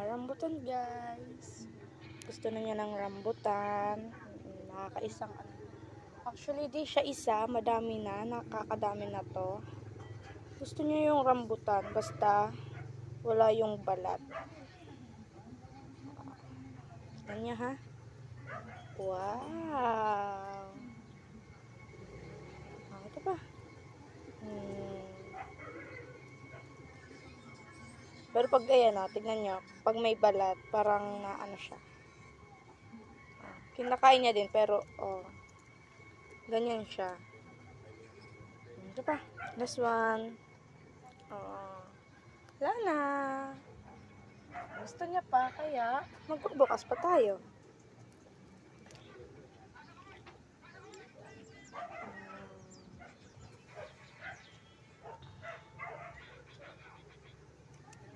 Rambutan guys. Gusto na niya ng rambutan. Nakakaisang ano. Actually, di siya isa. Madami na. Nakakadami na to. Gusto niya yung rambutan. Basta wala yung balat. Gusto niya ha? Wow! Ito pa. Pero pag ayan tignan nyo. Pag may balat, parang naano siya. Kinakain niya din, pero ganyan siya. Ito pa. Last one. Wala na. Gusto niya pa, kaya magbubukas pa tayo.